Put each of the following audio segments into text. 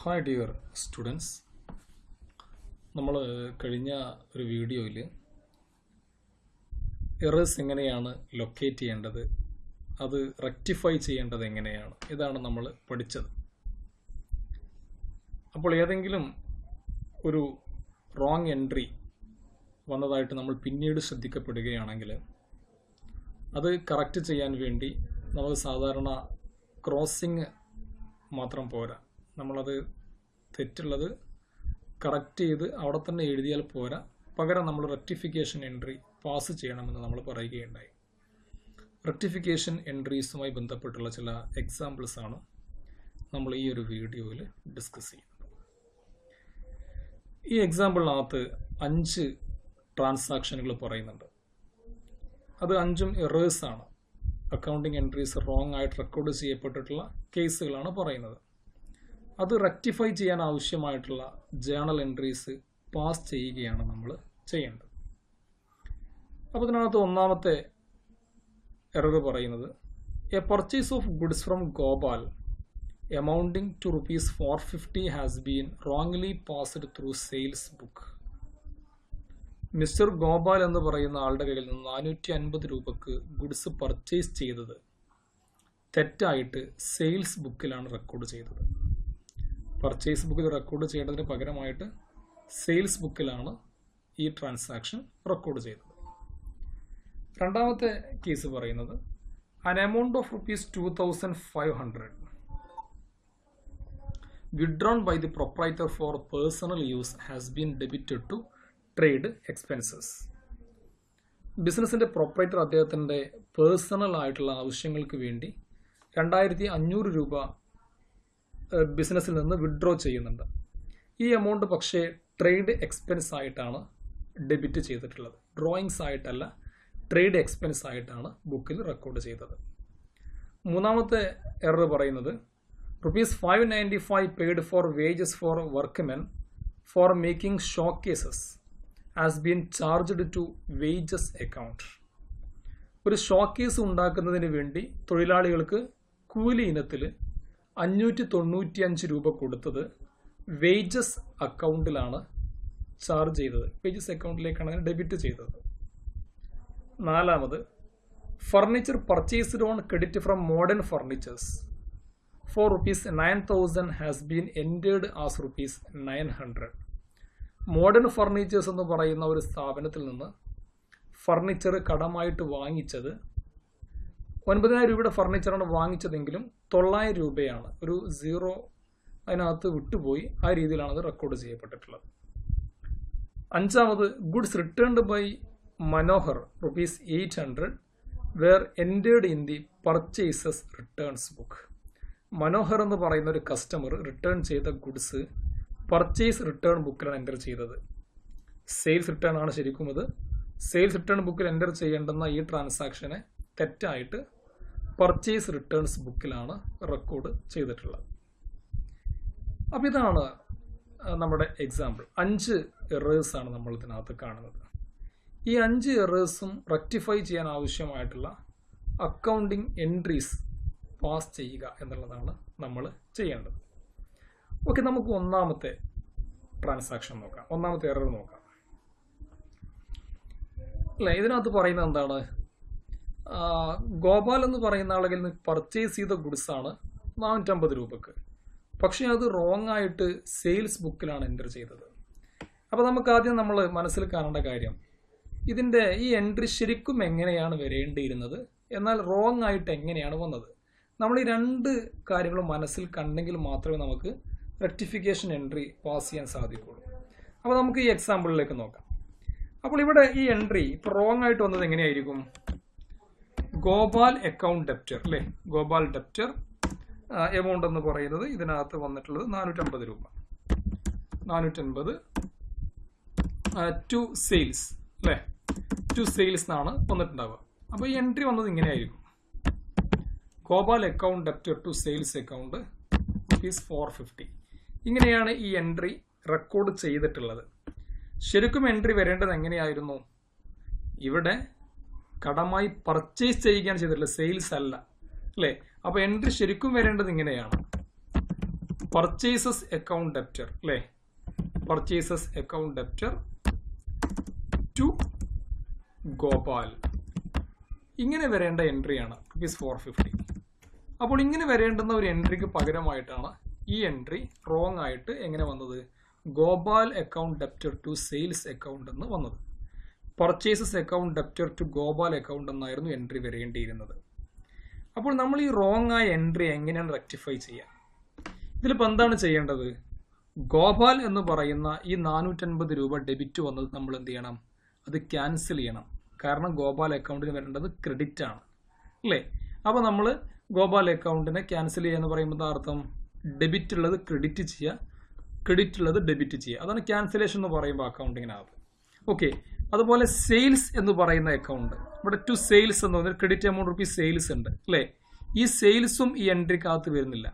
Hi dear students, നമ്മൾ കഴിഞ്ഞ ഒരു വീഡിയോയിൽ എറേഴ്സ് എങ്ങനെയാണ് ലൊക്കേറ്റ് ചെയ്യേണ്ടത്, അത് റെക്ടിഫൈ ചെയ്യേണ്ടത് എങ്ങനെയാണ്, ഇതാണ് നമ്മൾ പഠിച്ചത്. അപ്പോൾ ഏതെങ്കിലും ഒരു റോങ് എൻട്രി വന്നതായിട്ട് നമ്മൾ പിന്നീട് ശ്രദ്ധിക്കപ്പെടുകയാണെങ്കിൽ അത് കറക്റ്റ് ചെയ്യാൻ വേണ്ടി നമുക്ക് സാധാരണ ക്രോസിങ് മാത്രം പോരാ. നമ്മളത് തെറ്റുള്ളത് കറക്റ്റ് ചെയ്ത് അവിടെ തന്നെ എഴുതിയാൽ പോരാ, പകരം നമ്മൾ റെക്ടിഫിക്കേഷൻ എൻട്രി പാസ് ചെയ്യണമെന്ന് നമ്മൾ പറയുകയുണ്ടായി. റെക്ടിഫിക്കേഷൻ എൻട്രീസുമായി ബന്ധപ്പെട്ടുള്ള ചില എക്സാമ്പിൾസ് ആണ് നമ്മൾ ഈ ഒരു വീഡിയോയിൽ ഡിസ്കസ് ചെയ്യുന്നത്. ഈ എക്സാമ്പിളിനകത്ത് 5 ട്രാൻസാക്ഷനുകൾ പറയുന്നുണ്ട്. അത് 5ഉം എറേഴ്സാണ്. അക്കൗണ്ടിങ് എൻട്രീസ് റോങ് ആയിട്ട് റെക്കോർഡ് ചെയ്യപ്പെട്ടിട്ടുള്ള കേസുകളാണ് പറയുന്നത്. അത് റെക്ടിഫൈ ചെയ്യാൻ ആവശ്യമായിട്ടുള്ള ജേണൽ എൻട്രീസ് പാസ് ചെയ്യുകയാണ് നമ്മൾ ചെയ്യേണ്ടത്. അപ്പോൾ ഇതിനകത്ത് ഒന്നാമത്തെ എറർ പറയുന്നത് a purchase of goods from Gopal amounting to ₹450 has been wrongly passed through sales book. Mister Gopal എന്ന് പറയുന്ന ആളുടെ കയ്യിൽ നിന്ന് 450 രൂപക്ക് ഗുഡ്സ് പർച്ചേസ് ചെയ്തത് തെറ്റായിട്ട് സെയിൽസ് ബുക്കിലാണ് റെക്കോർഡ് ചെയ്തത്. പർച്ചേസ് ബുക്കിൽ റെക്കോർഡ് ചെയ്യേണ്ടതിന് പകരമായിട്ട് സെയിൽസ് ബുക്കിലാണ് ഈ ട്രാൻസാക്ഷൻ റെക്കോർഡ് ചെയ്തത്. രണ്ടാമത്തെ കേസ് പറയുന്നത് an amount of ₹2,500 withdrawn by the proprietor for personal use has been debited to trade expenses. ബിസിനസിൻ്റെ പ്രൊപ്പറേറ്റർ അദ്ദേഹത്തിൻ്റെ പേഴ്സണൽ ആയിട്ടുള്ള ആവശ്യങ്ങൾക്ക് വേണ്ടി 2,500 രൂപ ബിസിനസ്സിൽ നിന്ന് വിഡ്രോ ചെയ്യുന്നുണ്ട്. ഈ എമൗണ്ട് പക്ഷേ ട്രേഡ് എക്സ്പെൻസ് ആയിട്ടാണ് ഡെബിറ്റ് ചെയ്തിട്ടുള്ളത്. ഡ്രോയിങ്സ് ആയിട്ടല്ല, ട്രേഡ് എക്സ്പെൻസ് ആയിട്ടാണ് ബുക്കിൽ റെക്കോർഡ് ചെയ്തത്. മൂന്നാമത്തെ എറർ പറയുന്നത് ₹595 paid for wages for workmen for making showcases has been charged to wages account. ഒരു ഷോക്കേസ് ഉണ്ടാക്കുന്നതിന് വേണ്ടി തൊഴിലാളികൾക്ക് കൂലി ഇനത്തിൽ 595 രൂപ കൊടുത്തത് വേജസ് അക്കൗണ്ടിലാണ് ചാർജ് ചെയ്തത്. വേജസ് അക്കൗണ്ടിലേക്കാണ് അതിന് ഡെബിറ്റ് ചെയ്തത്. നാലാമത് furniture purchased on credit from modern furnitures for ₹9,000 has been entered as ₹900. Modern furnitures എന്ന് പറയുന്ന ഒരു സ്ഥാപനത്തിൽ നിന്ന് ഫർണിച്ചർ കടമായിട്ട് വാങ്ങിച്ചത് 9,000 രൂപയുടെ ഫർണിച്ചറാണ് വാങ്ങിച്ചതെങ്കിലും 900 രൂപയാണ്. ഒരു 0 അതിനകത്ത് വിട്ടുപോയി. ആ രീതിയിലാണ് അത് റെക്കോർഡ് ചെയ്യപ്പെട്ടിട്ടുള്ളത്. അഞ്ചാമത് goods returned by Manohar ₹800 were entered in the purchases returns book. Manohar എന്ന് പറയുന്ന ഒരു കസ്റ്റമർ റിട്ടേൺ ചെയ്ത ഗുഡ്സ് പർച്ചേസ് റിട്ടേൺ ബുക്കിലാണ് എൻ്റർ ചെയ്തത്. സെയിൽസ് റിട്ടേൺ ആണ് ശരിക്കും ഇത്. സെയിൽസ് റിട്ടേൺ ബുക്കിൽ എൻ്റർ ചെയ്യേണ്ടുന്ന ഈ ട്രാൻസാക്ഷനെ തെറ്റായിട്ട് പർച്ചേസ് റിട്ടേൺസ് ബുക്കിലാണ് റെക്കോർഡ് ചെയ്തിട്ടുള്ളത്. അപ്പോൾ ഇതാണ് നമ്മുടെ എക്സാമ്പിൾ. 5 എറേഴ്സാണ് നമ്മൾ ഇതിനകത്ത് കാണുന്നത്. ഈ 5 എറേഴ്സും റെക്ടിഫൈ ചെയ്യാൻ ആവശ്യമായിട്ടുള്ള അക്കൗണ്ടിങ് എൻട്രീസ് പാസ് ചെയ്യുക എന്നുള്ളതാണ് നമ്മൾ ചെയ്യേണ്ടത്. ഓക്കെ, നമുക്ക് ഒന്നാമത്തെ ട്രാൻസാക്ഷൻ നോക്കാം. ഒന്നാമത്തെ എറർ നോക്കാം. അല്ലേ, ഇതിനകത്ത് പറയുന്നത് എന്താണ്? ഗോപാൽ എന്ന് പറയുന്ന ആളുകളിൽ നിന്ന് പർച്ചേസ് ചെയ്ത ഗുഡ്സാണ് 450 രൂപക്ക്. പക്ഷേ അത് റോങ് ആയിട്ട് സെയിൽസ് ബുക്കിലാണ് എൻ്റർ ചെയ്തത്. അപ്പോൾ നമുക്ക് ആദ്യം നമ്മൾ മനസ്സിൽ കാണേണ്ട കാര്യം, ഇതിൻ്റെ ഈ എൻട്രി ശരിക്കും എങ്ങനെയാണ് വരേണ്ടിയിരുന്നത്, എന്നാൽ റോങ് ആയിട്ട് എങ്ങനെയാണ് വന്നത്. നമ്മൾ ഈ 2 കാര്യങ്ങളും മനസ്സിൽ കണ്ടെങ്കിൽ മാത്രമേ നമുക്ക് റെക്ടിഫിക്കേഷൻ എൻട്രി പാസ് ചെയ്യാൻ സാധിക്കുള്ളൂ. അപ്പോൾ നമുക്ക് ഈ എക്സാമ്പിളിലേക്ക് നോക്കാം. അപ്പോൾ ഇവിടെ ഈ എൻട്രി ഇപ്പോൾ റോങ് ആയിട്ട് വന്നത് എങ്ങനെയായിരിക്കും? ഗോപാൽ അക്കൗണ്ട് ഡെപ്റ്റർ അല്ലേ, ഗോപാൽ ഡെപ്റ്റർ എമൗണ്ട് എന്ന് പറയുന്നത് ഇതിനകത്ത് വന്നിട്ടുള്ളത് 450 രൂപ. 450 ടു സെയിൽസ് അല്ലേ, ടു സെയിൽസ് എന്നാണ് വന്നിട്ടുണ്ടാവുക. അപ്പോൾ ഈ എൻട്രി വന്നത് ഇങ്ങനെയായിരിക്കും: Gopal account debtor to sales account ₹450. ഇങ്ങനെയാണ് ഈ എൻട്രി റെക്കോർഡ് ചെയ്തിട്ടുള്ളത്. ശരിക്കും എൻട്രി വരേണ്ടത് എങ്ങനെയായിരുന്നു? ഇവിടെ കടമായി പർച്ചേസ് ചെയ്യുകയാണ് ചെയ്തിട്ടുള്ളത്, സെയിൽസ് അല്ല അല്ലേ. അപ്പോൾ എൻട്രി ശരിക്കും വരേണ്ടത് ഇങ്ങനെയാണ്: പർച്ചേസസ് അക്കൗണ്ട് ഡെപ്റ്റർ അല്ലേ, purchases account debtor to Gopal, ഇങ്ങനെ വരേണ്ട എൻട്രിയാണ് ₹450. അപ്പോൾ ഇങ്ങനെ വരേണ്ടുന്ന ഒരു എൻട്രിക്ക് പകരമായിട്ടാണ് ഈ എൻട്രി റോങ് ആയിട്ട് എങ്ങനെ വന്നത്, Gopal account debtor to sales account എന്ന് വന്നത്. Purchases account debtor to Gopal account എന്നായിരുന്നു എൻട്രി വരേണ്ടിയിരുന്നത്. അപ്പോൾ നമ്മൾ ഈ റോങ് ആയ എൻട്രി എങ്ങനെയാണ് റെക്ടിഫൈ ചെയ്യുക? ഇതിലിപ്പോൾ എന്താണ് ചെയ്യേണ്ടത്? ഗോപാൽ എന്ന് പറയുന്ന ഈ ₹450 ഡെബിറ്റ് വന്നത് നമ്മൾ എന്ത് ചെയ്യണം, അത് ക്യാൻസൽ ചെയ്യണം. കാരണം ഗോപാൽ അക്കൗണ്ടിന് വരേണ്ടത് ക്രെഡിറ്റ് ആണ് അല്ലേ. അപ്പോൾ നമ്മൾ ഗോപാൽ അക്കൗണ്ടിനെ ക്യാൻസൽ ചെയ്യുക എന്ന് പറയുമ്പോൾ അർത്ഥം ഡെബിറ്റ് ഉള്ളത് ക്രെഡിറ്റ് ചെയ്യുക, ക്രെഡിറ്റ് ഉള്ളത് ഡെബിറ്റ് ചെയ്യുക. അതാണ് ക്യാൻസലേഷൻ എന്ന് പറയുമ്പോൾ അക്കൗണ്ടിങ്ങിനകത്ത്. ഓക്കെ, അതുപോലെ സെയിൽസ് എന്ന് പറയുന്ന അക്കൗണ്ട്, ഇവിടെ ടു സെയിൽസ് എന്ന് പറഞ്ഞാൽ ക്രെഡിറ്റ് എമൗണ്ട് റുപ്പീസ് സെയിൽസ് ഉണ്ട് അല്ലേ. ഈ സെയിൽസും ഈ എൻട്രിക്കകത്ത് വരുന്നില്ല.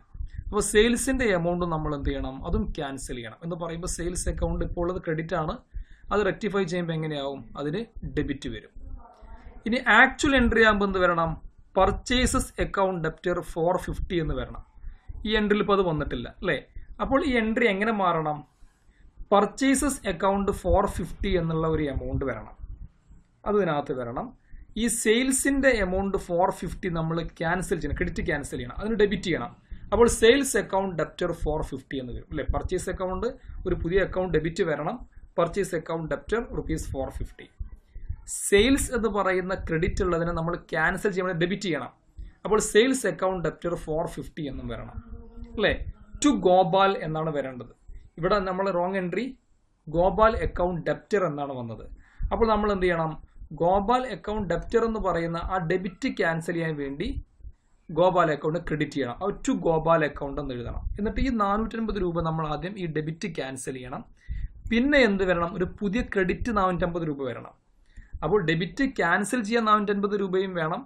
അപ്പോൾ സെയിൽസിൻ്റെ എമൗണ്ട് നമ്മൾ എന്ത് ചെയ്യണം, അതും ക്യാൻസൽ ചെയ്യണം. എന്ന് പറയുമ്പോൾ സെയിൽസ് അക്കൗണ്ട് ഇപ്പോൾ ഉള്ളത് ക്രെഡിറ്റ് ആണ്, അത് റെക്ടിഫൈ ചെയ്യുമ്പോൾ എങ്ങനെയാവും, അതിന് ഡെബിറ്റ് വരും. ഇനി ആക്ച്വൽ എൻട്രി ആകുമ്പോൾ എന്ത് വരണം, പർച്ചേസസ് അക്കൗണ്ട് ഡെപ്റ്റർ 450 എന്ന് വരണം. ഈ എൻട്രിയിൽ ഇപ്പോൾ അത് വന്നിട്ടില്ല അല്ലേ. അപ്പോൾ ഈ എൻട്രി എങ്ങനെ മാറണം, പർച്ചേസസ് അക്കൗണ്ട് 450 എന്നുള്ള ഒരു എമൗണ്ട് വരണം, അതിനകത്ത് വരണം. ഈ സെയിൽസിൻ്റെ എമൗണ്ട് 450 നമ്മൾ ക്യാൻസൽ ചെയ്യണം, ക്രെഡിറ്റ് ക്യാൻസൽ ചെയ്യണം, അതിന് ഡെബിറ്റ് ചെയ്യണം. അപ്പോൾ സെയിൽസ് അക്കൗണ്ട് ഡെപ്റ്റർ 450 എന്ന് വരും അല്ലേ. പർച്ചേസ് അക്കൗണ്ട് ഒരു പുതിയ അക്കൗണ്ട് ഡെബിറ്റ് വരണം, പർച്ചേസ് അക്കൗണ്ട് ഡെപ്റ്റർ ₹450. സെയിൽസ് എന്ന് പറയുന്ന ക്രെഡിറ്റ് ഉള്ളതിനെ നമ്മൾ ക്യാൻസൽ ചെയ്യുമ്പോൾ ഡെബിറ്റ് ചെയ്യണം. അപ്പോൾ സെയിൽസ് അക്കൗണ്ട് ഡെപ്റ്റർ 450 എന്നും വരണം അല്ലേ. ടു ഗോപാൽ എന്നാണ് വരേണ്ടത്. ഇവിടെ നമ്മൾ wrong entry Gopal account debtor എന്നാണ് വന്നത്. അപ്പോൾ നമ്മൾ എന്ത് ചെയ്യണം, ഗോപാൽ അക്കൗണ്ട് ഡെപ്റ്റർ എന്ന് പറയുന്ന ആ ഡെബിറ്റ് ക്യാൻസൽ ചെയ്യാൻ വേണ്ടി ഗോപാൽ അക്കൗണ്ട് ക്രെഡിറ്റ് ചെയ്യണം. അത് ടു ഗോപാൽ അക്കൗണ്ട് എന്ന് എഴുതണം. എന്നിട്ട് ഈ ₹450 നമ്മൾ ആദ്യം ഈ ഡെബിറ്റ് ക്യാൻസൽ ചെയ്യണം. പിന്നെ എന്ത് വരണം, ഒരു പുതിയ ക്രെഡിറ്റ് ₹450 വരണം. അപ്പോൾ ഡെബിറ്റ് ക്യാൻസൽ ചെയ്യാൻ ₹450 വേണം,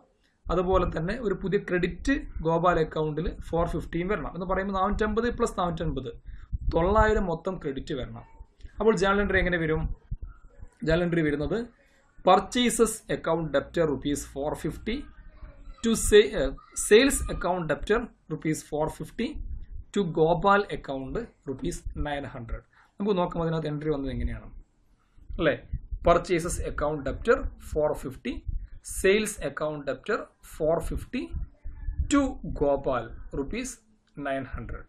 അതുപോലെ തന്നെ ഒരു പുതിയ ക്രെഡിറ്റ് ഗോപാൽ അക്കൗണ്ടിൽ 450 വരണം. എന്ന് പറയുമ്പോൾ 450 + 450 900 മൊത്തം ക്രെഡിറ്റ് വരണം. അപ്പോൾ ജേണൽ എൻട്രി എങ്ങനെ വരും? ജേണൽ എൻട്രി വരുന്നത് purchases account debtor ₹450 to sales account debtor ₹450 to Gopal account ₹900. നമുക്ക് നോക്കാം അതിനകത്ത് എൻട്രി വന്നത് എങ്ങനെയാണ് അല്ലേ. Purchases account debtor 450, sales account debtor 450 to Gopal ₹900.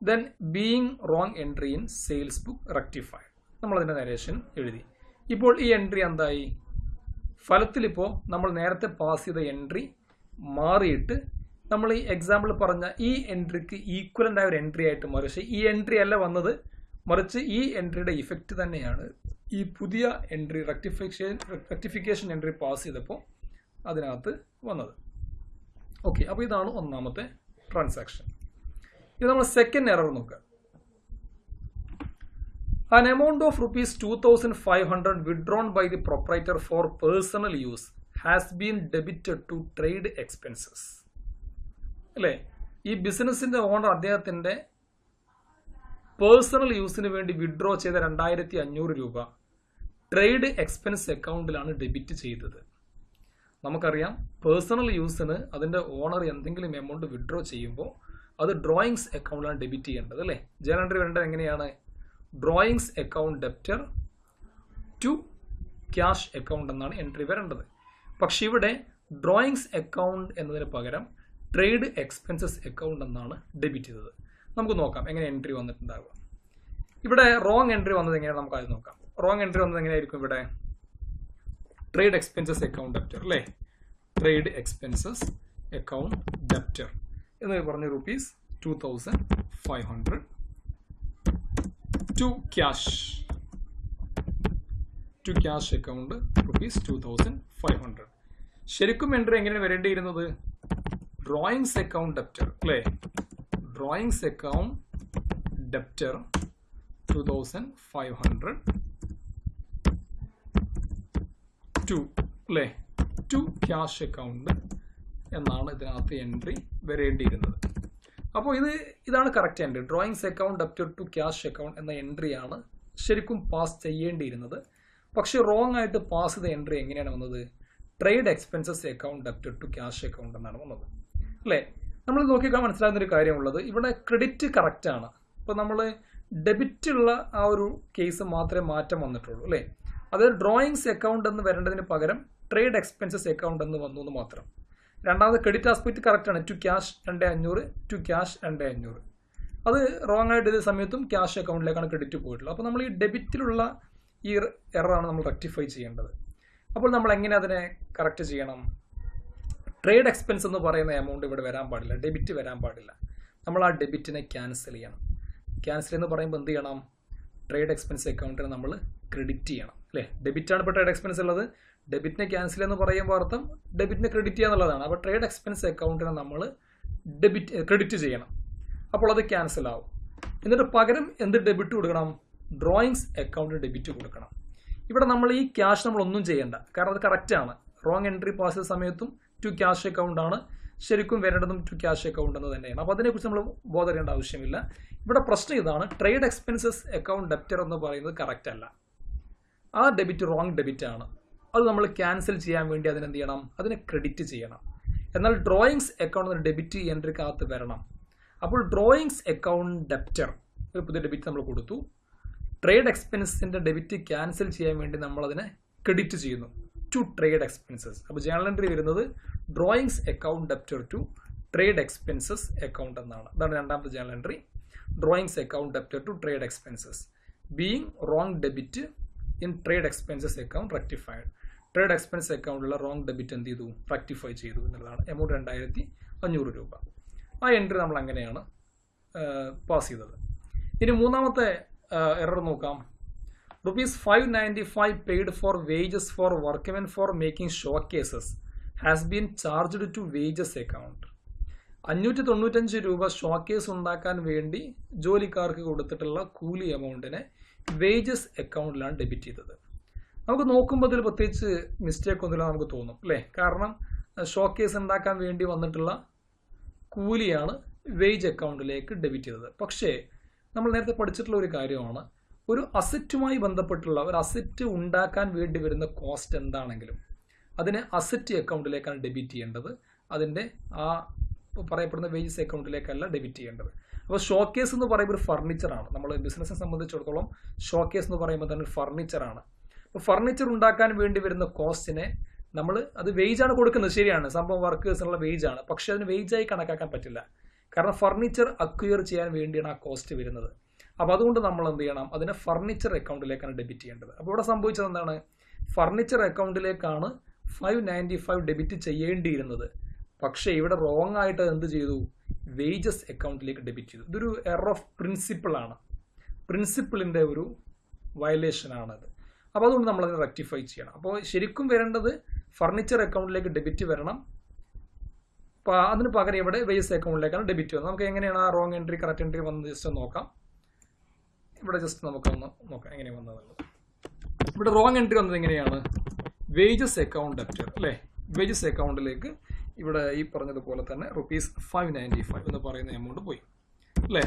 Then being wrong entry in sales book rectified. നമ്മളതിൻ്റെ നരേഷൻ എഴുതി. ഇപ്പോൾ ഈ എൻട്രി എന്തായി, ഫലത്തിലിപ്പോൾ നമ്മൾ നേരത്തെ പാസ് ചെയ്ത എൻട്രി മാറിയിട്ട് നമ്മൾ ഈ എക്സാമ്പിൾ പറഞ്ഞ ഈ എൻട്രിക്ക് ഈക്വലൻ്റ് ആയ ഒരു എൻട്രി ആയിട്ട് മാറി. പക്ഷേ ഈ എൻട്രി അല്ല വന്നത്, മറിച്ച് ഈ എൻട്രിയുടെ ഇഫക്റ്റ് തന്നെയാണ് ഈ പുതിയ എൻട്രി റെക്ടിഫിക്കേഷൻ എൻട്രി പാസ് ചെയ്തപ്പോൾ അതിനകത്ത് വന്നത്. ഓക്കെ, അപ്പോൾ ഇതാണ് ഒന്നാമത്തെ ട്രാൻസാക്ഷൻ. ഇത് നമ്മൾ സെക്കൻഡ് എറർ നോക്കുക. An amount of ₹2,500 withdrawn by the proprietor for personal use has been debited to trade expenses. അല്ലേ, ഈ ബിസിനസിന്റെ ഓണർ അദ്ദേഹത്തിന്റെ പേഴ്സണൽ യൂസിന് വേണ്ടി വിഡ്രോ ചെയ്ത ₹2,500 ട്രേഡ് എക്സ്പെൻസ് അക്കൗണ്ടിലാണ് ഡെബിറ്റ് ചെയ്തത്. നമുക്കറിയാം പേഴ്സണൽ യൂസിന് അതിന്റെ ഓണർ എന്തെങ്കിലും എമൗണ്ട് വിഡ്രോ ചെയ്യുമ്പോൾ അത് ഡ്രോയിങ്സ് അക്കൗണ്ടിലാണ് ഡെബിറ്റ് ചെയ്യേണ്ടത് അല്ലേ. ജേണൽ എൻട്രി വരേണ്ടത് എങ്ങനെയാണ്, drawings account debtor to cash account എന്നാണ് എൻട്രി വരേണ്ടത്. പക്ഷെ ഇവിടെ ഡ്രോയിങ്സ് അക്കൗണ്ട് എന്നതിന് പകരം ട്രേഡ് എക്സ്പെൻസസ് അക്കൗണ്ട് എന്നാണ് ഡെബിറ്റ് ചെയ്തത്. നമുക്ക് നോക്കാം എങ്ങനെ എൻട്രി വന്നിട്ടുണ്ടാവുക. ഇവിടെ റോങ് എൻട്രി വന്നത് എങ്ങനെയാണ് നമുക്ക് ആദ്യം നോക്കാം. റോങ് എൻട്രി വന്നത് എങ്ങനെയായിരിക്കും, ഇവിടെ ട്രേഡ് എക്സ്പെൻസസ് അക്കൗണ്ട് ഡെപ്റ്റർ അല്ലേ. ട്രേഡ് എക്സ്പെൻസസ് അക്കൗണ്ട് ഡെപ്റ്റർ എന്ന് പറഞ്ഞ ₹2,500 ടു ക്യാഷ് അക്കൗണ്ട് ₹2,500. ശരിക്കും എൻട്രി എങ്ങനെ വരേണ്ടിയിരുന്നത്, ഡ്രോയിങ്സ് അക്കൗണ്ട് ഡെപ്റ്റർ അല്ലേ. Drawings account debtor 2,500 to cash account എന്നാണ് ഇതിനകത്ത് എൻട്രി വരേണ്ടിയിരുന്നത്. അപ്പോൾ ഇതാണ് correct entry. Drawings account debtor to cash account എന്ന എൻട്രിയാണ് ശരിക്കും പാസ് ചെയ്യേണ്ടിയിരുന്നത്. പക്ഷെ റോങ് ആയിട്ട് പാസ് ചെയ്ത എൻട്രി എങ്ങനെയാണ് വന്നത്, trade expenses account debtor to cash account എന്നാണ് വന്നത് അല്ലേ. നമ്മൾ നോക്കിയാൽ മനസ്സിലാകുന്നൊരു കാര്യമുള്ളത് ഇവിടെ ക്രെഡിറ്റ് കറക്റ്റാണ്. ഇപ്പോൾ നമ്മൾ ഡെബിറ്റുള്ള ആ ഒരു കേസ് മാത്രമേ മാറ്റം വന്നിട്ടുള്ളൂ അല്ലേ. അത് ഡ്രോയിങ്സ് അക്കൗണ്ട് എന്ന് വരേണ്ടതിന് പകരം ട്രേഡ് എക്സ്പെൻസസ് അക്കൗണ്ട് എന്ന് വന്നു എന്ന് മാത്രം. രണ്ടാമത് ക്രെഡിറ്റ് ആസ്പെക്ട് കറക്റ്റാണ്. To cash 2500, to cash 2500. അത് റോങ് ആയിട്ട് ഇതേ സമയത്തും ക്യാഷ് അക്കൗണ്ടിലേക്കാണ് ക്രെഡിറ്റ് പോയിട്ടുള്ളത്. അപ്പോൾ നമ്മൾ ഈ ഡെബിറ്റിലുള്ള ഈ എററാണ് നമ്മൾ റെക്ടിഫൈ ചെയ്യേണ്ടത്. അപ്പോൾ നമ്മൾ എങ്ങനെ അതിനെ കറക്റ്റ് ചെയ്യണം? ട്രേഡ് എക്സ്പെൻസ് എന്ന് പറയുന്ന എമൗണ്ട് ഇവിടെ വരാൻ പാടില്ല, ഡെബിറ്റ് വരാൻ പാടില്ല. നമ്മൾ ആ ഡെബിറ്റിനെ ക്യാൻസൽ ചെയ്യണം. ക്യാൻസൽ എന്ന് പറയുമ്പോൾ എന്ത് ചെയ്യണം? ട്രേഡ് എക്സ്പെൻസ് അക്കൗണ്ടിനെ നമ്മൾ ക്രെഡിറ്റ് ചെയ്യണം അല്ലേ. ഡെബിറ്റാണ് ഇപ്പോൾ ട്രേഡ് എക്സ്പെൻസ് ഉള്ളത്. ഡെബിറ്റിനെ ക്യാൻസൽ എന്ന് പറയുമ്പോൾ അർത്ഥം ഡെബിറ്റിനെ ക്രെഡിറ്റ് ചെയ്യുക എന്നുള്ളതാണ്. അപ്പോൾ ട്രേഡ് എക്സ്പെൻസ് അക്കൗണ്ടിനെ നമ്മൾ ക്രെഡിറ്റ് ചെയ്യണം. അപ്പോൾ അത് ക്യാൻസൽ ആവും. എന്നിട്ട് പകരം എന്ത് ഡെബിറ്റ് കൊടുക്കണം? ഡ്രോയിങ്സ് അക്കൗണ്ട് ഡെബിറ്റ് കൊടുക്കണം. ഇവിടെ നമ്മൾ ഈ ക്യാഷ് നമ്മളൊന്നും ചെയ്യേണ്ട, കാരണം അത് കറക്റ്റാണ്. റോങ് എൻട്രി പാസ് ചെയ്ത സമയത്തും ടു ക്യാഷ് അക്കൗണ്ട് ആണ്, ശരിക്കും വരേണ്ടതും ടു ക്യാഷ് അക്കൗണ്ട് എന്ന് തന്നെയാണ്. അപ്പോൾ അതിനെക്കുറിച്ച് നമ്മൾ ബോധറിയേണ്ട ആവശ്യമില്ല. ഇവിടെ പ്രശ്നം ഇതാണ്, ട്രേഡ് എക്സ്പെൻസസ് അക്കൗണ്ട് ഡെപ്റ്റർ എന്ന് പറയുന്നത് കറക്റ്റ് അല്ല. ആ ഡെബിറ്റ് റോങ് ഡെബിറ്റ് ആണ്. അത് നമ്മൾ ക്യാൻസൽ ചെയ്യാൻ വേണ്ടി അതിനെന്ത് ചെയ്യണം? അതിനെ ക്രെഡിറ്റ് ചെയ്യണം. എന്നാൽ ഡ്രോയിങ്സ് അക്കൗണ്ട് ഡെബിറ്റ് എൻട്രിക്കകത്ത് വരണം. അപ്പോൾ ഡ്രോയിങ്സ് അക്കൗണ്ട് ഡെപ്റ്റർ ഒരു പുതിയ ഡെബിറ്റ് നമ്മൾ കൊടുത്തു. ട്രേഡ് എക്സ്പെൻസിൻ്റെ ഡെബിറ്റ് ക്യാൻസൽ ചെയ്യാൻ വേണ്ടി നമ്മൾ അതിനെ ക്രെഡിറ്റ് ചെയ്യുന്നു ടു ട്രേഡ് എക്സ്പെൻസസ്. അപ്പോൾ ജേണൽ എൻട്രി വരുന്നത് drawings account debtor to trade expenses account എന്നാണ്. അതാണ് രണ്ടാമത്തെ journal entry. Drawings account debtor to trade expenses being wrong debit in trade expenses account rectified. Trade expense അക്കൗണ്ടിലുള്ള wrong debit എന്ത് ചെയ്തു? Rectify ചെയ്തു എന്നുള്ളതാണ്. എമൗണ്ട് 2500 രൂപ. ആ എൻട്രി നമ്മൾ അങ്ങനെയാണ് പാസ് ചെയ്തത്. ഇനി മൂന്നാമത്തെ എറർ നോക്കാം. ₹595 paid for wages for workmen for making showcases has been charged to wages account. 595 രൂപ ഷോക്കേസ് ഉണ്ടാക്കാൻ വേണ്ടി ജോലിക്കാർക്ക് കൊടുത്തിട്ടുള്ള കൂലി എമൗണ്ടിനെ വേജസ് അക്കൗണ്ടിലാണ് ഡെബിറ്റ് ചെയ്തത്. നമുക്ക് നോക്കുമ്പോൾ അതിൽ പ്രത്യേകിച്ച് മിസ്റ്റേക്ക് ഒന്നുമില്ല നമുക്ക് തോന്നും അല്ലേ. കാരണം ഷോക്കേസ് ഉണ്ടാക്കാൻ വേണ്ടി വന്നിട്ടുള്ള കൂലിയാണ് വേജ് അക്കൗണ്ടിലേക്ക് ഡെബിറ്റ് ചെയ്തത്. പക്ഷേ നമ്മൾ നേരത്തെ പഠിച്ചിട്ടുള്ള ഒരു കാര്യമാണ്, ഒരു അസറ്റുമായി ബന്ധപ്പെട്ടുള്ള ഒരു അസറ്റ് ഉണ്ടാക്കാൻ വേണ്ടി വരുന്ന കോസ്റ്റ് എന്താണെങ്കിലും അതിനെ അസറ്റ് അക്കൗണ്ടിലേക്കാണ് ഡെബിറ്റ് ചെയ്യേണ്ടത്. അതിൻ്റെ ആ പറയപ്പെടുന്ന വേജസ് അക്കൗണ്ടിലേക്കല്ല ഡെബിറ്റ് ചെയ്യേണ്ടത്. അപ്പോൾ ഷോക്കേസ് എന്ന് പറയുമ്പോൾ ഒരു ഫർണിച്ചറാണ്. നമ്മൾ ബിസിനസ്സിനെ സംബന്ധിച്ചിടത്തോളം ഷോക്കേസ് എന്ന് പറയുമ്പോൾ തന്നെ ഒരു ഫർണിച്ചറാണ്. അപ്പോൾ ഫർണിച്ചർ ഉണ്ടാക്കാൻ വേണ്ടി വരുന്ന കോസ്റ്റിനെ നമ്മൾ അത് വേജാണ് കൊടുക്കുന്നത്, ശരിയാണ്, സംഭവം വർക്കേഴ്സിനുള്ള വേജാണ്. പക്ഷെ അതിന് വേജായി കണക്കാക്കാൻ പറ്റില്ല. കാരണം ഫർണിച്ചർ അക്വയർ ചെയ്യാൻ വേണ്ടിയാണ് ആ കോസ്റ്റ് വരുന്നത്. അപ്പോൾ അതുകൊണ്ട് നമ്മൾ എന്ത് ചെയ്യണം? അതിനെ ഫർണിച്ചർ അക്കൗണ്ടിലേക്കാണ് ഡെബിറ്റ് ചെയ്യേണ്ടത്. അപ്പോൾ ഇവിടെ സംഭവിച്ചത് എന്താണ്? ഫർണിച്ചർ അക്കൗണ്ടിലേക്കാണ് 595 ഡെബിറ്റ് ചെയ്യേണ്ടിയിരുന്നത്. പക്ഷേ ഇവിടെ റോങ് ആയിട്ട് എന്ത് ചെയ്തു? വേജസ് അക്കൗണ്ടിലേക്ക് ഡെബിറ്റ് ചെയ്തു. ഇതൊരു എറർ ഓഫ് പ്രിൻസിപ്പിളാണ്. പ്രിൻസിപ്പിളിൻ്റെ ഒരു വയലേഷനാണത്. അപ്പോൾ അതുകൊണ്ട് നമ്മളതിനെ റെക്ടിഫൈ ചെയ്യണം. അപ്പോൾ ശരിക്കും വരേണ്ടത് ഫർണിച്ചർ അക്കൗണ്ടിലേക്ക് ഡെബിറ്റ് വരണം. അപ്പോൾ അതിന് പകരം ഇവിടെ വേജസ് അക്കൗണ്ടിലേക്കാണ് ഡെബിറ്റ് വന്നത്. നമുക്ക് എങ്ങനെയാണ് ആ റോങ് എൻട്രി കറക്റ്റ് എൻട്രി വന്നത് ജസ്റ്റ് ഒന്ന് നോക്കാം. ഇവിടെ ജസ്റ്റ് നമുക്കൊന്ന് നോക്കാം എങ്ങനെയാണ് വന്നതുള്ളത്. ഇവിടെ റോങ് എൻട്രി വന്നത് എങ്ങനെയാണ്? വേജസ് അക്കൗണ്ട് ഡെപ്റ്റർ അല്ലേ. വേജസ് അക്കൗണ്ടിലേക്ക് ഇവിടെ ഈ പറഞ്ഞതുപോലെ തന്നെ ₹595 എന്ന് പറയുന്ന എമൗണ്ട് പോയി അല്ലേ.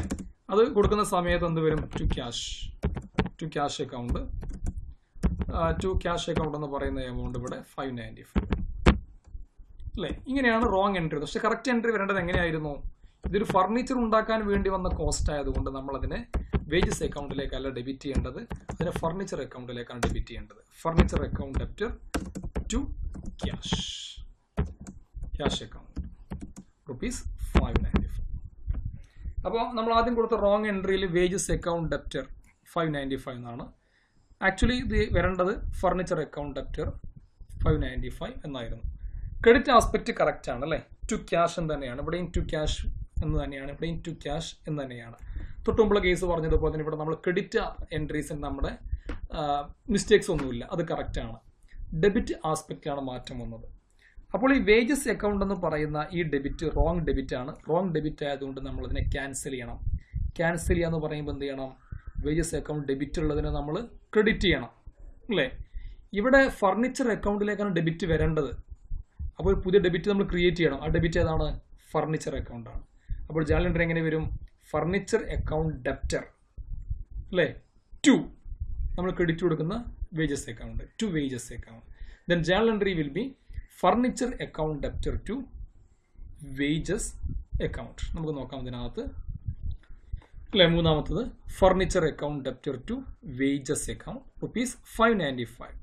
അത് കൊടുക്കുന്ന സമയത്ത് എന്ത് വരും? ടു ക്യാഷ് അക്കൗണ്ട് എന്ന് പറയുന്ന എമൗണ്ട് ഇവിടെ 595 അല്ലേ. ഇങ്ങനെയാണ് റോങ് എൻട്രി. പക്ഷെ കറക്റ്റ് എൻട്രി വരേണ്ടത് എങ്ങനെയായിരുന്നു? ഇതൊരു ഫർണിച്ചർ ഉണ്ടാക്കാൻ വേണ്ടി വന്ന കോസ്റ്റ് ആയതുകൊണ്ട് നമ്മളതിനെ വേജസ് അക്കൗണ്ടിലേക്കല്ല ഡെബിറ്റ് ചെയ്യേണ്ടത്, അതിനെ ഫർണിച്ചർ അക്കൗണ്ടിലേക്കാണ് ഡെബിറ്റ് ചെയ്യേണ്ടത്. Furniture account debtor to cash account ₹595. അപ്പോൾ നമ്മൾ ആദ്യം കൊടുത്ത റോങ് എൻട്രിയിൽ വേജസ് അക്കൗണ്ട് ഡെപ്റ്റർ 595 എന്നാണ്. ആക്ച്വലി ഇത് വരേണ്ടത് ഫർണിച്ചർ അക്കൗണ്ട് ഡെപ്റ്റർ 595 എന്നായിരുന്നു. ക്രെഡിറ്റ് ആസ്പെക്റ്റ് കറക്റ്റ് ആണ് അല്ലേ. ടു ക്യാഷ് എന്ന് തന്നെയാണ് ഇവിടെയും, ടു ക്യാഷ് എന്ന് തന്നെയാണ് ഇവിടെയും, ടു ക്യാഷ് എന്ന് തന്നെയാണ്. തൊട്ടുമുമ്പുള്ള കേസ് പറഞ്ഞതുപോലെ തന്നെ ഇവിടെ നമ്മൾ ക്രെഡിറ്റ് എൻട്രീസിന് നമ്മുടെ മിസ്റ്റേക്സ് ഒന്നുമില്ല, അത് കറക്റ്റാണ്. ഡെബിറ്റ് ആസ്പെക്റ്റിലാണ് മാറ്റം വന്നത്. അപ്പോൾ ഈ വേജസ് അക്കൗണ്ട് എന്ന് പറയുന്ന ഈ ഡെബിറ്റ് റോങ് ഡെബിറ്റ് ആണ്. റോങ് ഡെബിറ്റ് ആയതുകൊണ്ട് നമ്മളതിനെ ക്യാൻസൽ ചെയ്യണം. ക്യാൻസൽ ചെയ്യുക എന്ന് പറയുമ്പോൾ എന്ത് ചെയ്യണം? വേജസ് അക്കൗണ്ട് ഡെബിറ്റ് ഉള്ളതിനെ നമ്മൾ ക്രെഡിറ്റ് ചെയ്യണം അല്ലേ. ഇവിടെ ഫർണിച്ചർ അക്കൗണ്ടിലേക്കാണ് ഡെബിറ്റ് വരേണ്ടത്. അപ്പോൾ ഒരു പുതിയ ഡെബിറ്റ് നമ്മൾ ക്രിയേറ്റ് ചെയ്യണം. ആ ഡെബിറ്റ് ഏതാണ്? ഫർണിച്ചർ അക്കൗണ്ടാണ്. അപ്പോൾ ജേണൽ എൻട്രി എങ്ങനെ വരും? ഫർണിച്ചർ അക്കൗണ്ട് ഡെപ്റ്റർ അല്ലേ ടു നമ്മൾ ക്രെഡിറ്റ് കൊടുക്കുന്ന wages account to wages account. Then journal entry will be furniture account debtor to wages account. നമുക്ക് നോക്കാം ഇതിനകത്ത് അല്ലേ. മൂന്നാമത്തത് furniture account debtor to wages account ₹595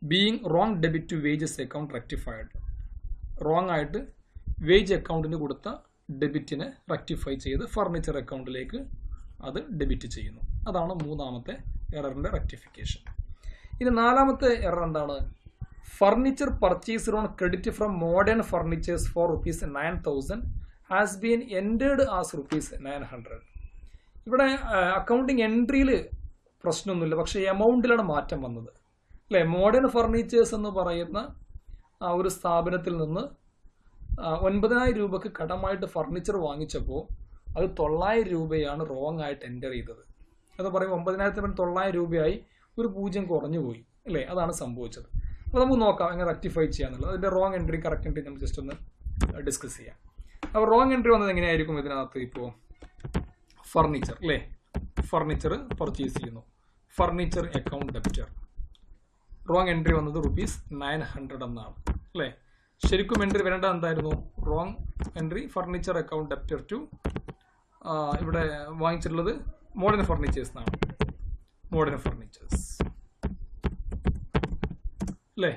being wrong debit to wages account rectified. Wrong ആയിട്ട് wage അക്കൗണ്ടിന് കൊടുത്ത ഡെബിറ്റിനെ rectify ചെയ്ത് ഫർണിച്ചർ അക്കൗണ്ടിലേക്ക് അത് ഡെബിറ്റ് ചെയ്യുന്നു. അതാണ് മൂന്നാമത്തെ എററിൻ്റെ റെക്ടിഫിക്കേഷൻ. ഇനി നാലാമത്തെ എറർ എന്താണ്? Furniture purchased on credit from modern furnitures for ₹9,000 has been entered as ₹900. ഇവിടെ അക്കൗണ്ടിങ് എൻട്രിയിൽ പ്രശ്നമൊന്നുമില്ല, പക്ഷേ എമൗണ്ടിലാണ് മാറ്റം വന്നത് അല്ലേ. മോഡേൺ ഫർണിച്ചേഴ്സ് എന്ന് പറയുന്ന ആ ഒരു സ്ഥാപനത്തിൽ നിന്ന് 9,000 രൂപക്ക് കടമായിട്ട് ഫർണിച്ചർ വാങ്ങിച്ചപ്പോൾ അത് 900 രൂപയാണ് റോങ് ആയിട്ട് എൻ്റർ ചെയ്തത്. അത് പറയുമ്പോൾ 9,000 900 രൂപയായി, ഒരു 0 കുറഞ്ഞു പോയി അല്ലേ. അതാണ് സംഭവിച്ചത്. അപ്പോൾ നമുക്ക് നോക്കാം എങ്ങനെ റെക്ടിഫൈ ചെയ്യാന്നുള്ളത്. അതിൻ്റെ റോങ് എൻട്രി കറക്റ്റ് എൻട്രി നമുക്ക് ജസ്റ്റ് ഒന്ന് ഡിസ്കസ് ചെയ്യാം. അപ്പോൾ റോങ് എൻട്രി വന്നത് എങ്ങനെയായിരിക്കും? ഇതിനകത്ത് ഇപ്പോൾ ഫർണിച്ചർ അല്ലേ, ഫർണിച്ചർ പർച്ചേസ് ചെയ്യുന്നു, furniture account debtor. Wrong entry വന്നത് ₹900 എന്നാണ് അല്ലേ. ശരിക്കും എൻട്രി വരേണ്ടത് എന്തായിരുന്നു? Wrong entry furniture account debtor to, ഇവിടെ വാങ്ങിച്ചിട്ടുള്ളത് മോഡേൺ ഫർണിച്ചേഴ്സ് എന്നാണ്, മോഡേൺ ഫർണിച്ചേഴ്സ് അല്ലേ,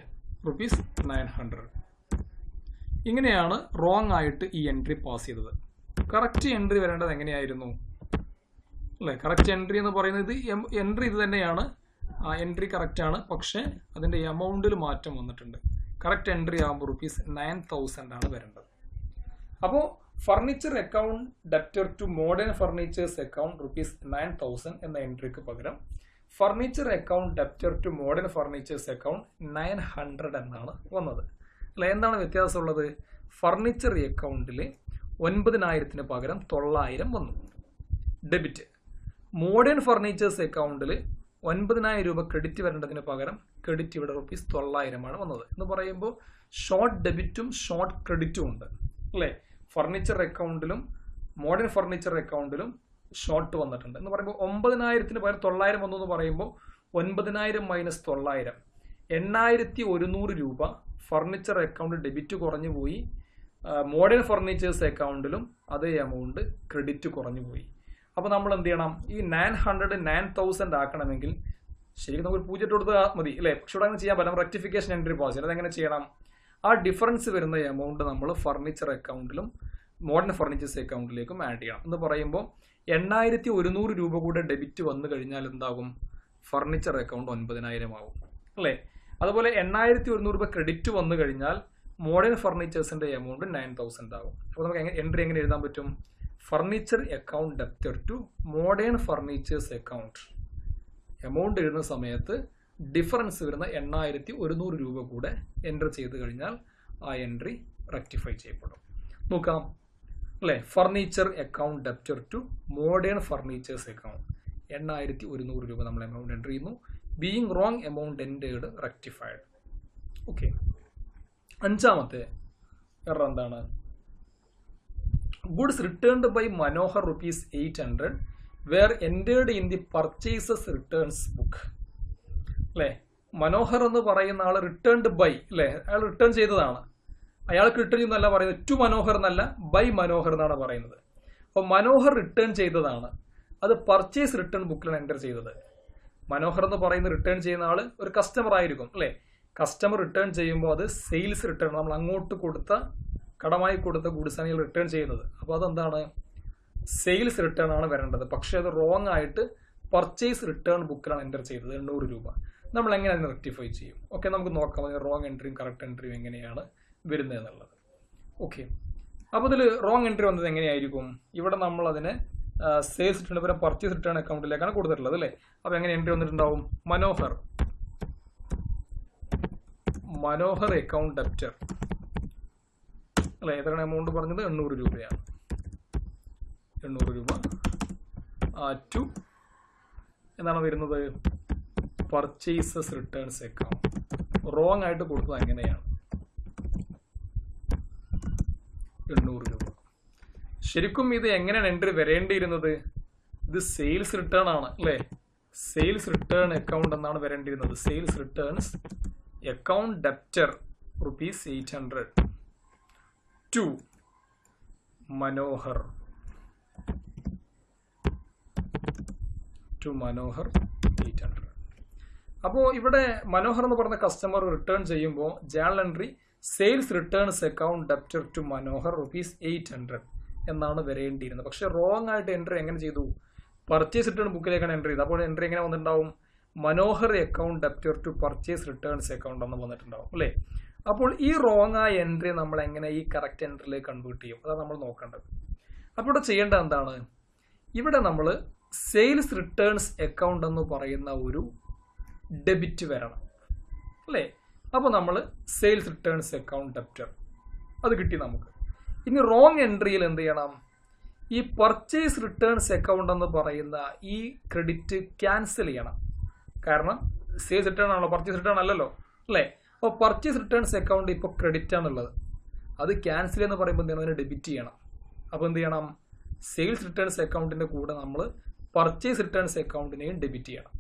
₹900. ഇങ്ങനെയാണ് റോങ് ആയിട്ട് ഈ എൻട്രി പാസ് ചെയ്തത്. കറക്റ്റ് എൻട്രി വരേണ്ടത് എങ്ങനെയായിരുന്നു അല്ലേ? കറക്റ്റ് എൻട്രി എന്ന് പറയുന്നത് എൻട്രി ഇത് തന്നെയാണ്, ആ എൻട്രി കറക്റ്റാണ്, പക്ഷേ അതിൻ്റെ എമൗണ്ടിൽ മാറ്റം വന്നിട്ടുണ്ട്. കറക്റ്റ് എൻട്രി ആകുമ്പോൾ ₹9,000 ആണ് വരേണ്ടത്. അപ്പോൾ furniture account debtor to modern furnitures account ₹9,000 എന്ന എൻട്രിക്ക് പകരം furniture account debtor to modern furnitures account 900 എന്നാണ് വന്നത് അല്ല. എന്താണ് വ്യത്യാസമുള്ളത്? ഫർണിച്ചർ അക്കൗണ്ടിൽ 9,000 പകരം 900 വന്നു ഡെബിറ്റ്. മോഡേൺ ഫർണിച്ചേഴ്സ് അക്കൗണ്ടിൽ 9,000 രൂപ ക്രെഡിറ്റ് വരേണ്ടതിന് പകരം ക്രെഡിറ്റ് ഇവിടെ ₹900 ആണ് വന്നത്. എന്ന് പറയുമ്പോൾ ഷോർട്ട് ഡെബിറ്റും ഷോർട്ട് ക്രെഡിറ്റും ഉണ്ട് അല്ലേ. ഫർണിച്ചർ അക്കൗണ്ടിലും മോഡേൺ ഫർണിച്ചർ അക്കൗണ്ടിലും ഷോർട്ട് വന്നിട്ടുണ്ട്. എന്ന് പറയുമ്പോൾ 9,000 പകരം 900 വന്നു എന്ന് പറയുമ്പോൾ 9,000 മൈനസ് 900 8,100 രൂപ ഫർണിച്ചർ അക്കൗണ്ട് ഡെബിറ്റ് കുറഞ്ഞു പോയി. മോഡേൺ ഫർണിച്ചേഴ്സ് അക്കൗണ്ടിലും അതേ എമൗണ്ട് ക്രെഡിറ്റ് കുറഞ്ഞു പോയി. അപ്പോൾ നമ്മൾ എന്ത് ചെയ്യണം? ഈ 900 9,000 ആക്കണമെങ്കിൽ ശരിക്കും നമുക്ക് 0 കൊടുത്താൽ മതി അല്ലേ. പക്ഷെ ഇവിടെ അങ്ങനെ ചെയ്യാൻ പറ്റും. റെക്ടിഫിക്കേഷൻ എൻട്രി പാസ് ചെയ്യണം. അതെങ്ങനെ ചെയ്യണം? ആ ഡിഫറൻസ് വരുന്ന എമൗണ്ട് നമ്മൾ ഫർണിച്ചർ അക്കൗണ്ടിലും മോഡേൺ ഫർണിച്ചേഴ്സ് അക്കൗണ്ടിലേക്കും ആഡ് ചെയ്യണം. എന്ന് പറയുമ്പോൾ 8,100 രൂപ കൂടെ ഡെബിറ്റ് വന്നു കഴിഞ്ഞാൽ എന്താകും? ഫർണിച്ചർ അക്കൗണ്ട് 9,000 ആവും അല്ലേ. അതുപോലെ 8,100 രൂപ ക്രെഡിറ്റ് വന്നു കഴിഞ്ഞാൽ മോഡേൺ ഫർണിച്ചേഴ്സിന്റെ എമൗണ്ട് 9,000 ആകും. അപ്പോൾ നമുക്ക് എൻട്രി എങ്ങനെ എഴുതാൻ പറ്റും? Furniture account debtor to modern furnitures account. Amount എഴുതുന്ന സമയത്ത് ഡിഫറൻസ് വരുന്ന 8,100 രൂപ കൂടെ എൻ്റർ ചെയ്ത് കഴിഞ്ഞാൽ ആ എൻട്രി റെക്ടിഫൈ ചെയ്യപ്പെടും. നോക്കാം അല്ലേ. Furniture account debtor to modern furnitures account 8,100 രൂപ നമ്മൾ എമൗണ്ട് എൻ്റർ ചെയ്യുന്നു. Being wrong amount entered rectified. Okay. അഞ്ചാമത്തെ എറർ എന്താണ്? Goods returned by Manohar ₹800 were entered in the purchases returns book അല്ലേ. മനോഹർ എന്ന് പറയുന്ന ആൾ റിട്ടേൺഡ് ബൈ അല്ലേ, അയാൾ റിട്ടേൺ ചെയ്തതാണ്. അയാൾക്ക് റിട്ടേൺ ചെയ്യുന്നല്ല പറയുന്നത്, ടു മനോഹർ എന്നല്ല, ബൈ മനോഹർ എന്നാണ് പറയുന്നത്. അപ്പോൾ മനോഹർ റിട്ടേൺ ചെയ്തതാണ്, അത് പർച്ചേസ് റിട്ടേൺ ബുക്കിലാണ് എൻ്റർ ചെയ്തത്. മനോഹർ എന്ന് പറയുന്ന റിട്ടേൺ ചെയ്യുന്ന ആൾ ഒരു കസ്റ്റമർ ആയിരിക്കും അല്ലേ. കസ്റ്റമർ റിട്ടേൺ ചെയ്യുമ്പോൾ അത് സെയിൽസ് റിട്ടേൺ, നമ്മൾ അങ്ങോട്ട് കൊടുത്ത കടമായി കൊടുത്ത ഗുഡ്സാണ് ഇയാൾ റിട്ടേൺ ചെയ്യുന്നത്. അപ്പോൾ അതെന്താണ്? സെയിൽസ് റിട്ടേൺ ആണ് വരേണ്ടത്. പക്ഷേ അത് റോങ് ആയിട്ട് പർച്ചേസ് റിട്ടേൺ ബുക്കിലാണ് എൻ്റർ ചെയ്തത് 800 രൂപ. നമ്മൾ എങ്ങനെ അതിനെ റെക്ടിഫൈ ചെയ്യും? ഓക്കെ, നമുക്ക് നോക്കാം അതിന് റോങ് എൻട്രിയും കറക്റ്റ് എൻട്രിയും എങ്ങനെയാണ് വരുന്നത് എന്നുള്ളത്. ഓക്കെ, അപ്പോൾ ഇതിൽ റോങ് എൻട്രി വന്നത് എങ്ങനെയായിരിക്കും? ഇവിടെ നമ്മൾ അതിനെ സെയിൽസ് റിട്ടേൺ പകരം പർച്ചേസ് റിട്ടേൺ അക്കൗണ്ടിലേക്കാണ് കൊടുത്തിട്ടുള്ളത് അല്ലേ. അപ്പോൾ എങ്ങനെ എൻട്രി വന്നിട്ടുണ്ടാവും? മനോഹർ അക്കൗണ്ട് ഡെപ്റ്റർ അല്ലേ. എത്രയാണ് എമൗണ്ട് പറഞ്ഞത്? 800 രൂപയാണ്. 800 രൂപ ടു എന്താണ് വരുന്നത്? Purchases returns account. റോങ് ആയിട്ട് കൊടുത്തത് എങ്ങനെയാണ്? 800 രൂപ. ശരിക്കും ഇത് എങ്ങനെയാണ് എൻട്രി വരേണ്ടിയിരുന്നത്? ഇത് സെയിൽസ് റിട്ടേൺ ആണ് അല്ലേ. സെയിൽസ് റിട്ടേൺ അക്കൗണ്ട് എന്നാണ് വരേണ്ടിയിരുന്നത്. Sales returns account debtor ₹800 to Manohar to Manohar 800. അപ്പോൾ ഇവിടെ മനോഹർ എന്ന് പറഞ്ഞ കസ്റ്റമർ റിട്ടേൺ ചെയ്യുമ്പോൾ journal entry sales returns account debtor to Manohar ₹800 എന്നാണ് വരേണ്ടിയിരുന്നത്. പക്ഷെ റോങ് ആയിട്ട് എൻട്രി എങ്ങനെ ചെയ്തു? പർച്ചേസ് റിട്ടേൺ ബുക്കിലേക്കാണ് എൻട്രി ചെയ്തത്. അപ്പോൾ എൻട്രി എങ്ങനെ വന്നിട്ടുണ്ടാവും? Manohar account debtor to purchase returns account എന്ന് വന്നിട്ടുണ്ടാവും അല്ലേ? അപ്പോൾ ഈ റോങ് ആയ എൻട്രി നമ്മൾ എങ്ങനെ ഈ കറക്റ്റ് എൻട്രിയിലേക്ക് കൺവേർട്ട് ചെയ്യും? അതാണ് നമ്മൾ നോക്കേണ്ടത്. അപ്പോൾ ഇവിടെ ചെയ്യേണ്ടത് എന്താണ്? ഇവിടെ നമ്മൾ സെയിൽസ് റിട്ടേൺസ് അക്കൗണ്ട് എന്ന് പറയുന്ന ഒരു ഡെബിറ്റ് വരണം അല്ലേ? അപ്പോൾ നമ്മൾ സെയിൽസ് റിട്ടേൺസ് അക്കൗണ്ട് ഡെപ്റ്റർ അത് കിട്ടി നമുക്ക്. ഇനി റോങ് എൻട്രിയിൽ എന്ത് ചെയ്യണം? ഈ പർച്ചേസ് റിട്ടേൺസ് അക്കൗണ്ട് എന്ന് പറയുന്ന ഈ ക്രെഡിറ്റ് ക്യാൻസൽ ചെയ്യണം. കാരണം സെയിൽസ് റിട്ടേൺ ആണല്ലോ, പർച്ചേസ് റിട്ടേൺ അല്ലല്ലോ അല്ലേ? അപ്പോൾ പർച്ചേസ് റിട്ടേൺസ് അക്കൗണ്ട് ഇപ്പോൾ ക്രെഡിറ്റ് ആണുള്ളത്, അത് ക്യാൻസൽ എന്ന് പറയുമ്പോൾ എന്ത് ചെയ്യണം? അതിനെ ഡെബിറ്റ് ചെയ്യണം. അപ്പോൾ എന്ത് ചെയ്യണം? സെയിൽസ് റിട്ടേൺസ് അക്കൗണ്ടിൻ്റെ കൂടെ നമ്മൾ പർച്ചേസ് റിട്ടേൺസ് അക്കൗണ്ടിനെയും ഡെബിറ്റ് ചെയ്യണം.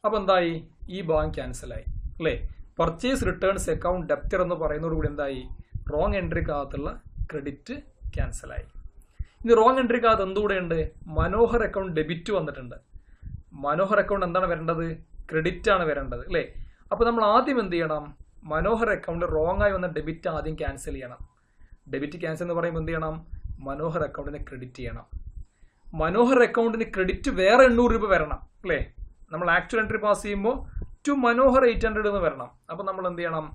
അപ്പോൾ എന്തായി? ഈ ഭാഗം ക്യാൻസലായി അല്ലേ? പർച്ചേസ് റിട്ടേൺസ് അക്കൗണ്ട് ഡെപ്റ്റർ എന്ന് പറയുന്നതോടുകൂടി എന്തായി? റോങ് എൻട്രിക്കകത്തുള്ള ക്രെഡിറ്റ് ക്യാൻസലായി. ഇനി റോങ് എൻട്രിക്കകത്ത് എന്തുകൂടെ ഉണ്ട്? മനോഹർ അക്കൗണ്ട് ഡെബിറ്റ് വന്നിട്ടുണ്ട്. മനോഹർ അക്കൗണ്ട് എന്താണ് വരേണ്ടത്? ക്രെഡിറ്റ് ആണ് വരേണ്ടത് അല്ലേ? അപ്പോൾ നമ്മൾ ആദ്യം എന്ത് ചെയ്യണം? മനോഹർ അക്കൗണ്ട് റോങ് ആയി വന്ന ഡെബിറ്റ് ആദ്യം ക്യാൻസൽ ചെയ്യണം. ഡെബിറ്റ് ക്യാൻസൽ എന്ന് പറയുമ്പോൾ എന്ത് ചെയ്യണം? മനോഹർ അക്കൗണ്ടിനെ ക്രെഡിറ്റ് ചെയ്യണം. മനോഹർ അക്കൗണ്ടിന് ക്രെഡിറ്റ് വേറെ 800 രൂപ വരണം അല്ലേ? നമ്മൾ ആക്ച്വൽ എൻട്രി പാസ് ചെയ്യുമ്പോൾ ടു മനോഹർ 800 എന്ന് വരണം. അപ്പോൾ നമ്മൾ എന്ത് ചെയ്യണം?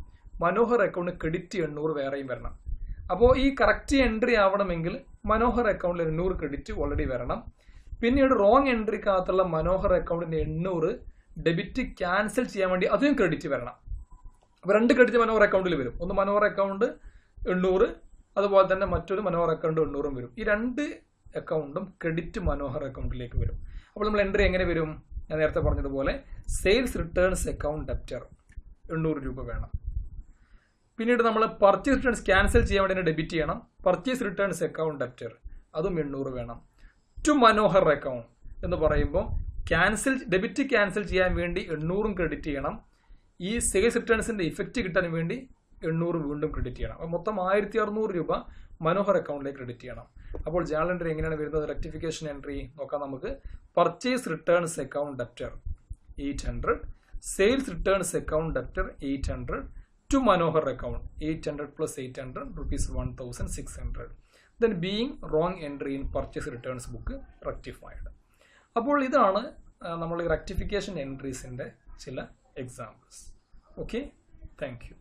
മനോഹർ അക്കൗണ്ടിന് ക്രെഡിറ്റ് 800 വേറെയും വരണം. അപ്പോൾ ഈ കറക്റ്റ് എൻട്രി ആവണമെങ്കിൽ മനോഹർ അക്കൗണ്ടിൽ 800 ക്രെഡിറ്റ് ഓൾറെഡി വരണം. പിന്നീട് റോങ് എൻട്രിക്കകത്തുള്ള മനോഹർ അക്കൗണ്ടിന്റെ 800 ഡെബിറ്റ് ക്യാൻസൽ ചെയ്യാൻ വേണ്ടി അതും ക്രെഡിറ്റ് വരണം. അപ്പോൾ 2 ക്രെഡിറ്റ് മനോഹർ അക്കൗണ്ടിൽ വരും. ഒന്ന് മനോഹർ അക്കൗണ്ട് 800, അതുപോലെ തന്നെ മറ്റൊരു മനോഹർ അക്കൗണ്ട് 800 വരും. ഈ 2 അക്കൗണ്ടും ക്രെഡിറ്റ് മനോഹർ അക്കൗണ്ടിലേക്ക് വരും. അപ്പോൾ നമ്മൾ എൻട്രി എങ്ങനെ വരും? ഞാൻ നേരത്തെ പറഞ്ഞതുപോലെ സെയിൽസ് റിട്ടേൺസ് അക്കൗണ്ട് ഡെപ്റ്റർ 800 രൂപ വേണം. പിന്നീട് നമ്മൾ പർച്ചേസ് റിട്ടേൺസ് ക്യാൻസൽ ചെയ്യാൻ വേണ്ടി ഡെബിറ്റ് ചെയ്യണം. പർച്ചേസ് റിട്ടേൺസ് അക്കൗണ്ട് ഡെപ്റ്റർ അതും 800 വേണം. ടു മനോഹർ അക്കൗണ്ട് എന്ന് പറയുമ്പോൾ ഡെബിറ്റ് ക്യാൻസൽ ചെയ്യാൻ വേണ്ടി 800 ക്രെഡിറ്റ് ചെയ്യണം. ഈ സെയിൽസ് റിട്ടേൺസിന്റെ ഇഫക്റ്റ് കിട്ടാൻ വേണ്ടി 800 വീണ്ടും ക്രെഡിറ്റ് ചെയ്യണം. അപ്പോൾ മൊത്തം 1600 രൂപ മനോഹർ അക്കൗണ്ടിലേക്ക് ക്രെഡിറ്റ് ചെയ്യണം. അപ്പോൾ ജേണൽ എൻട്രി എങ്ങനെയാണ് വരുന്നത്? റെക്ടിഫിക്കേഷൻ എൻട്രി നോക്കാം നമുക്ക്. Purchase returns account debtor 800, sales returns account debtor 800 to Manohar account 800 + 800 ₹1600. Then being wrong entry in purchase returns book rectified. അപ്പോൾ ഇതാണ് നമ്മൾ റെക്ടിഫിക്കേഷൻ എൻട്രീസിൻ്റെ ചില എക്സാമ്പിൾസ്. Okay, thank you.